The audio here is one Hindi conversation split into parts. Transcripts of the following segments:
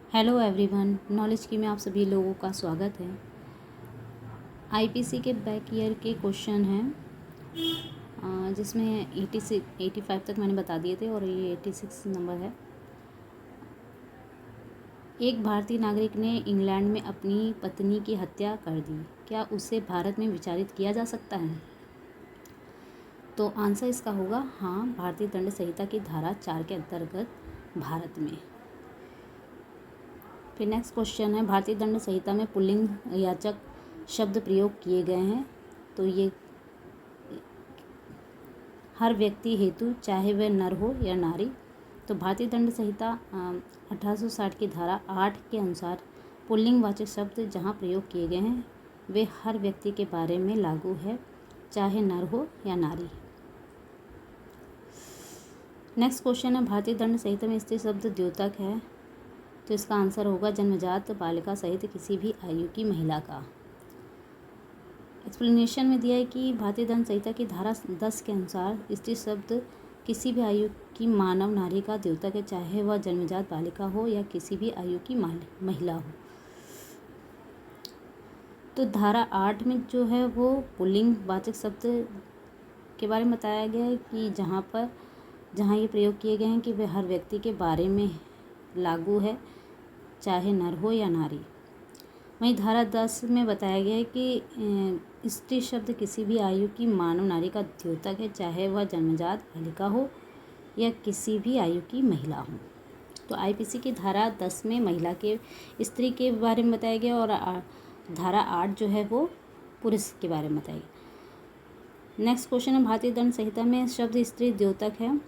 हेलो एवरीवन, नॉलेज की में आप सभी लोगों का स्वागत है। आईपीसी के बैक ईयर के क्वेश्चन हैं जिसमें 85 तक मैंने बता दिए थे और ये 86 नंबर है। एक भारतीय नागरिक ने इंग्लैंड में अपनी पत्नी की हत्या कर दी, क्या उसे भारत में विचारित किया जा सकता है? तो आंसर इसका होगा हाँ, भारतीय दंड संहिता की धारा 4 के अंतर्गत भारत में। फिर नेक्स्ट क्वेश्चन है, भारतीय दंड संहिता में पुल्लिंग याचक शब्द प्रयोग किए गए हैं, तो ये हर व्यक्ति हेतु, चाहे वह नर हो या नारी। तो भारतीय दंड संहिता 1860 की धारा 8 के अनुसार पुल्लिंगवाचक शब्द जहाँ प्रयोग किए गए हैं वे हर व्यक्ति के बारे में लागू है, चाहे नर हो या नारी। नेक्स्ट क्वेश्चन है, भारतीय दंड संहिता में स्त्री शब्द द्योतक है, तो इसका आंसर होगा जन्मजात बालिका सहित किसी भी आयु की महिला का। एक्सप्लेनेशन में दिया है कि भारतीय दंड संहिता की धारा 10 के अनुसार स्त्री शब्द किसी भी आयु की मानव नारी का द्योतक है, चाहे वह जन्मजात बालिका हो या किसी भी आयु की महिला हो। तो धारा 8 में जो है वो पुल्लिंग वाचक शब्द के बारे में बताया गया है कि जहाँ ये प्रयोग किए गए हैं कि वे हर व्यक्ति के बारे में लागू है, चाहे नर हो या नारी। वहीं धारा 10 में बताया गया है कि स्त्री शब्द किसी भी आयु की मानव नारी का द्योतक है, चाहे वह जन्मजात बालिका हो या किसी भी आयु की महिला हो। तो आईपीसी की धारा 10 में महिला के स्त्री के बारे में बताया गया और धारा 8 जो है वो पुरुष के बारे में बताया गया। नेक्स्ट क्वेश्चन है, भारतीय दंड संहिता में शब्द स्त्री द्योतक है,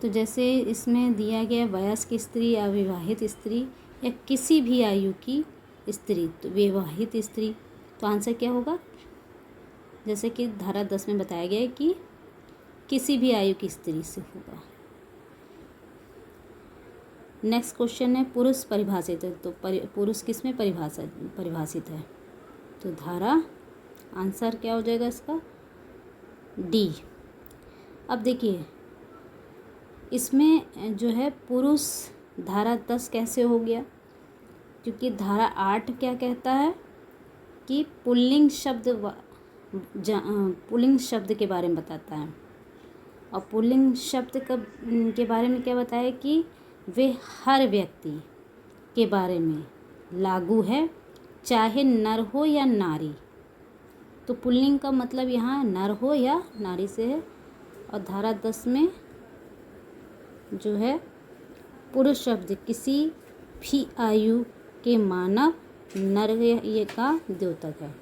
तो जैसे इसमें दिया गया वयस्क स्त्री, अविवाहित स्त्री या किसी भी आयु की स्त्री, तो विवाहित स्त्री, तो आंसर क्या होगा? जैसे कि धारा 10 में बताया गया है कि किसी भी आयु की स्त्री से होगा। नेक्स्ट क्वेश्चन है, पुरुष परिभाषित है, तो पुरुष किस में परिभाषित है? तो धारा आंसर क्या हो जाएगा इसका? डी। अब देखिए इसमें जो है पुरुष धारा 10 कैसे हो गया, क्योंकि धारा 8 क्या कहता है कि पुल्लिंग शब्द के बारे में बताता है, और पुल्लिंग शब्द के बारे में क्या बताया कि वे हर व्यक्ति के बारे में लागू है, चाहे नर हो या नारी। तो पुल्लिंग का मतलब यहाँ नर हो या नारी से है, और धारा 10 में जो है पुरुष शब्द किसी भी आयु के मानव नर ये का द्योतक है।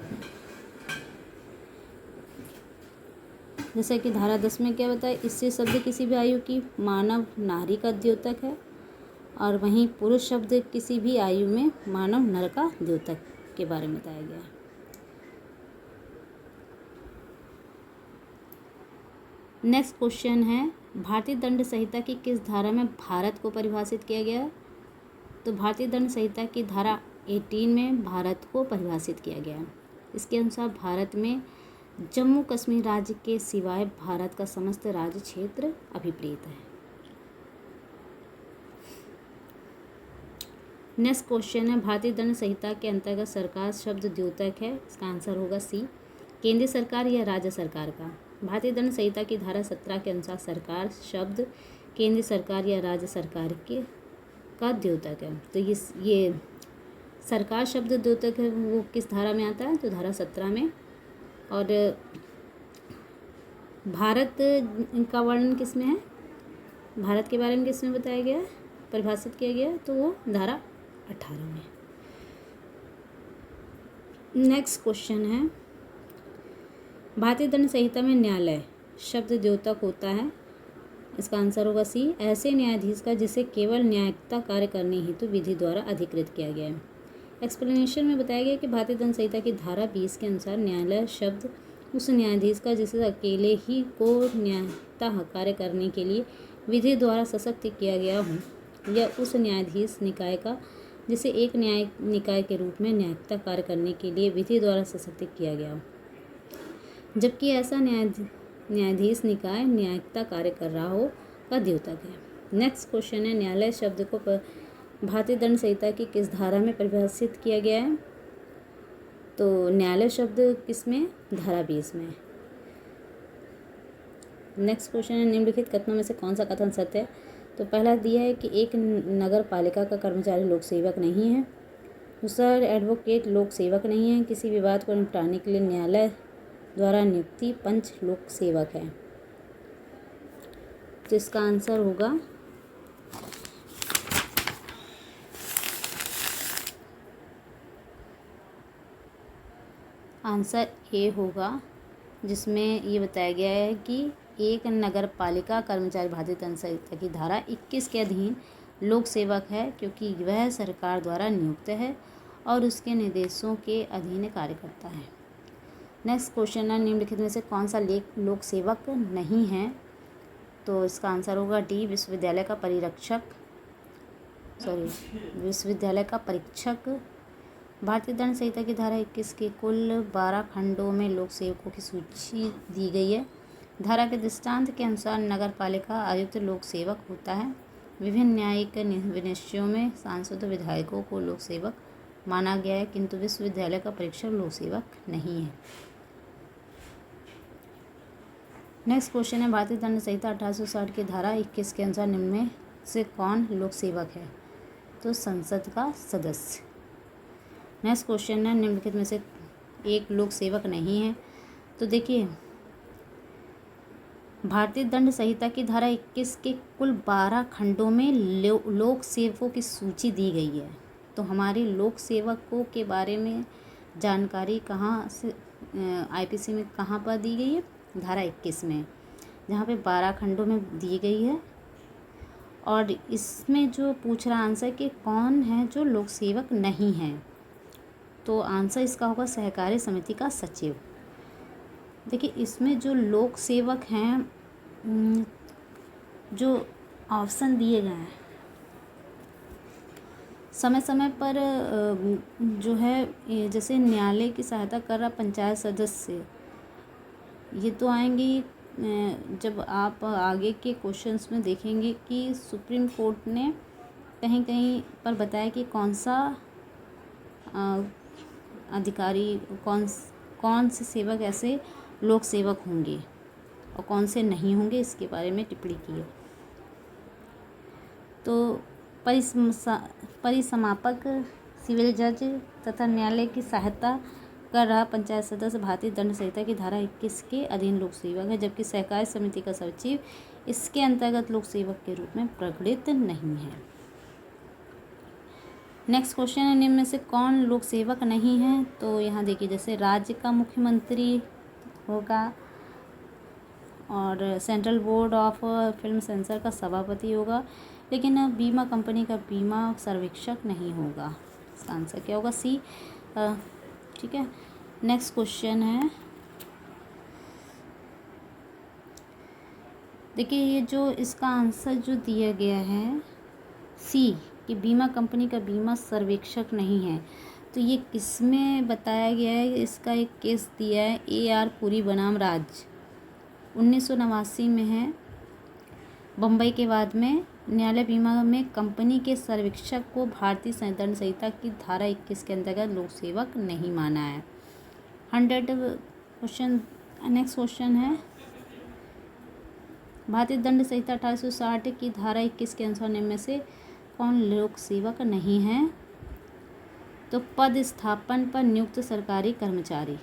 जैसा कि धारा 10 में क्या बताया, इससे शब्द किसी भी आयु की मानव नारी का द्योतक है, और वहीं पुरुष शब्द किसी भी आयु में मानव नर का द्योतक के बारे में बताया गया है। नेक्स्ट क्वेश्चन है, भारतीय दंड संहिता की किस धारा में भारत को परिभाषित किया गया? तो भारतीय दंड संहिता की धारा 18 में भारत को परिभाषित किया गया है। इसके अनुसार भारत में जम्मू कश्मीर राज्य के सिवाय भारत का समस्त राज्य क्षेत्र अभिप्रेत है। नेक्स्ट क्वेश्चन है, भारतीय दंड संहिता के अंतर्गत सरकार शब्द द्योतक है, इसका आंसर होगा सी, केंद्रीय सरकार या राज्य सरकार का। भारतीय दंड संहिता की धारा 17 के अनुसार सरकार शब्द केंद्रीय सरकार या राज्य सरकार के का द्योतक है। तो ये सरकार शब्द द्योतक है वो किस धारा में आता है? तो धारा 17 में। और भारत का वर्णन किस में है? भारत के बारे में किस में बताया गया है, परिभाषित किया गया है? तो वो धारा 18 में। नेक्स्ट क्वेश्चन है, भारतीय दंड संहिता में न्यायालय शब्द द्योतक होता है, इसका आंसर होगा सी, ऐसे न्यायाधीश का जिसे केवल न्यायिकता कार्य करने हेतु विधि द्वारा अधिकृत किया गया है। एक्सप्लेनेशन में बताया गया कि भारतीय दंड संहिता की धारा 20 के अनुसार न्यायालय शब्द उस न्यायाधीश का जिसे अकेले ही को न्यायिकता कार्य करने के लिए विधि द्वारा सशक्त किया गया हो, या उस न्यायाधीश निकाय का जिसे एक न्यायिक निकाय के रूप में न्यायिकता कार्य करने के लिए विधि द्वारा सशक्त किया गया हो, जबकि ऐसा न्यायाधीश निकाय न्यायिकता कार्य कर रहा हो का द्योतक है। नेक्स्ट क्वेश्चन है, न्यायालय शब्द को भारतीय दंड संहिता की किस धारा में परिभाषित किया गया है? तो न्यायालय शब्द किस में? धारा 20 में। नेक्स्ट क्वेश्चन है, निम्नलिखित कथनों में से कौन सा कथन सत्य है? तो पहला दिया है कि एक नगर पालिका का कर्मचारी लोक सेवक नहीं है। दूसरा, एडवोकेट लोक सेवक नहीं है। किसी विवाद को निपटाने के लिए न्यायालय द्वारा नियुक्ति पंच लोक सेवक है। तो इसका आंसर होगा आंसर ए होगा, जिसमें ये बताया गया है कि एक नगर पालिका कर्मचारी भारतीय दंड संहिता की धारा 21 के अधीन लोक सेवक है, क्योंकि वह सरकार द्वारा नियुक्त है और उसके निर्देशों के अधीन कार्य करता है। नेक्स्ट क्वेश्चन है, निम्नलिखित में से कौन सा लोक सेवक नहीं है? तो इसका आंसर होगा डी, विश्वविद्यालय का परीक्षक। भारतीय दंड संहिता की धारा 21 के कुल 12 खंडों में लोक सेवकों की सूची दी गई है। धारा के दृष्टांत के अनुसार नगर पालिका आयुक्त लोक सेवक होता है। विभिन्न न्यायिक विनिश्चयों में सांसद विधायकों को लोक सेवक माना गया है, किंतु विश्वविद्यालय का परीक्षक लोक सेवक नहीं है। नेक्स्ट क्वेश्चन है, भारतीय दंड संहिता 1860 की धारा 21 के अनुसार निम्न में से कौन लोक सेवक है? तो संसद का सदस्य। नेक्स्ट क्वेश्चन है, निम्नलिखित में से एक लोक सेवक नहीं है। तो देखिए, भारतीय दंड संहिता की धारा 21 के कुल 12 खंडों में लोक सेवकों की सूची दी गई है। तो हमारे लोक सेवकों के बारे में जानकारी कहाँ से आईपीसी में कहाँ पर दी गई है? धारा 21 में, जहाँ पे 12 खंडों में दी गई है। और इसमें जो पूछ रहा आंसर कि कौन है जो लोक सेवक नहीं है, तो आंसर इसका होगा सहकारी समिति का सचिव। देखिए, इसमें जो लोक सेवक हैं, जो ऑप्शन दिए गए हैं, समय समय पर जो है जैसे न्यायालय की सहायता कर रहा पंचायत सदस्य, ये तो आएंगे जब आप आगे के क्वेश्चंस में देखेंगे कि सुप्रीम कोर्ट ने कहीं कहीं पर बताया कि कौन सा अधिकारी, कौन से सेवक ऐसे लोक सेवक होंगे और कौन से नहीं होंगे, इसके बारे में टिप्पणी की है। तो परिसमापक, सिविल जज तथा न्यायालय की सहायता कर रहा पंचायत सदस्य भारतीय दंड संहिता की धारा 21 के अधीन लोक सेवक है, जबकि सहकारी समिति का सचिव इसके अंतर्गत लोक सेवक के रूप में प्रकटित नहीं है। नेक्स्ट क्वेश्चन है, निम्न में से कौन लोक सेवक नहीं है? तो यहाँ देखिए, जैसे राज्य का मुख्यमंत्री होगा और central board of film sensor का सभापति होगा, लेकिन बीमा कंपनी का बीमा सर्वेक्षक नहीं होगा। इसका आंसर क्या होगा? सी। ठीक है। नेक्स्ट क्वेश्चन है, देखिए ये जो इसका आंसर जो दिया गया है सी, कि बीमा कंपनी का बीमा सर्वेक्षक नहीं है, तो ये किसमें बताया गया है? इसका एक केस दिया है AR पुरी बनाम राज्य, 1989 में है। बम्बई के बाद में न्यायालय बीमा में कंपनी के सर्वेक्षक को भारतीय दंड संहिता की धारा 21 के अंतर्गत लोक सेवक नहीं माना है। 100 क्वेश्चन। नेक्स्ट क्वेश्चन है, भारतीय दंड संहिता 1860 की धारा 21 के अनुसार निम्न में से कौन लोक सेवक नहीं है? तो पद स्थापन पर नियुक्त सरकारी कर्मचारी।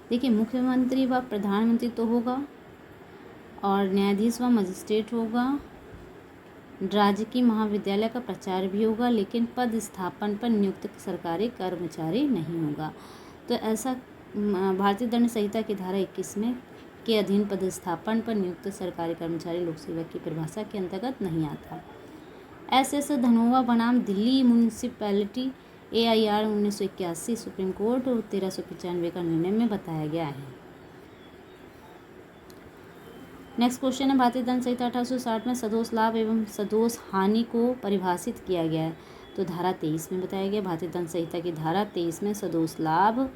देखिए, मुख्यमंत्री व प्रधानमंत्री तो होगा, और न्यायाधीश व मजिस्ट्रेट होगा, राजकीय महाविद्यालय का प्राचार्य भी होगा, लेकिन पद स्थापन पर नियुक्त सरकारी कर्मचारी नहीं होगा। तो ऐसा भारतीय दंड संहिता की धारा 21 में के अधीन पदस्थापन पर नियुक्त सरकारी कर्मचारी लोक सेवक की परिभाषा के अंतर्गत नहीं आता। SS धनोवा बनाम Delhi municipality AIR 1981 supreme court 1395 का निर्णय में बताया गया है। नेक्स्ट क्वेश्चन है, भारतीय दंड संहिता 1860 में सदोष लाभ एवं सदोष हानि को परिभाषित किया गया है। तो धारा 23 में बताया गया। भारतीय दंड संहिता की धारा 23 में सदोष लाभ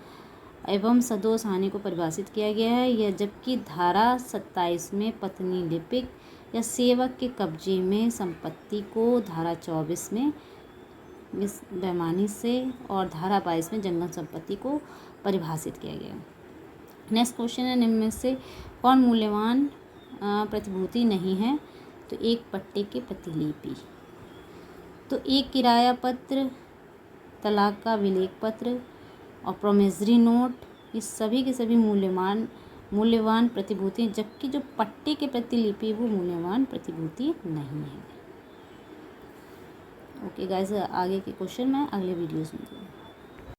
एवं सदोष हानि को परिभाषित किया गया है, यह जबकि धारा 27 में पत्नी लिपिक या सेवक के कब्जे में संपत्ति को धारा 24 में इस बेईमानी से और धारा 22 में जंगम संपत्ति को परिभाषित किया गया। नेक्स्ट क्वेश्चन है, निम्न में से कौन मूल्यवान प्रतिभूति नहीं है? तो एक पट्टे की प्रतिलिपि, तो एक किराया पत्र, तलाक का विलेख पत्र और प्रोमिसरी नोट, ये सभी के सभी मूल्यवान प्रतिभूति, जबकि जो पट्टे की प्रतिलिपि वो मूल्यवान प्रतिभूति नहीं है। ओके गाइस, आगे के क्वेश्चन मैं अगले वीडियोस में दूँगी।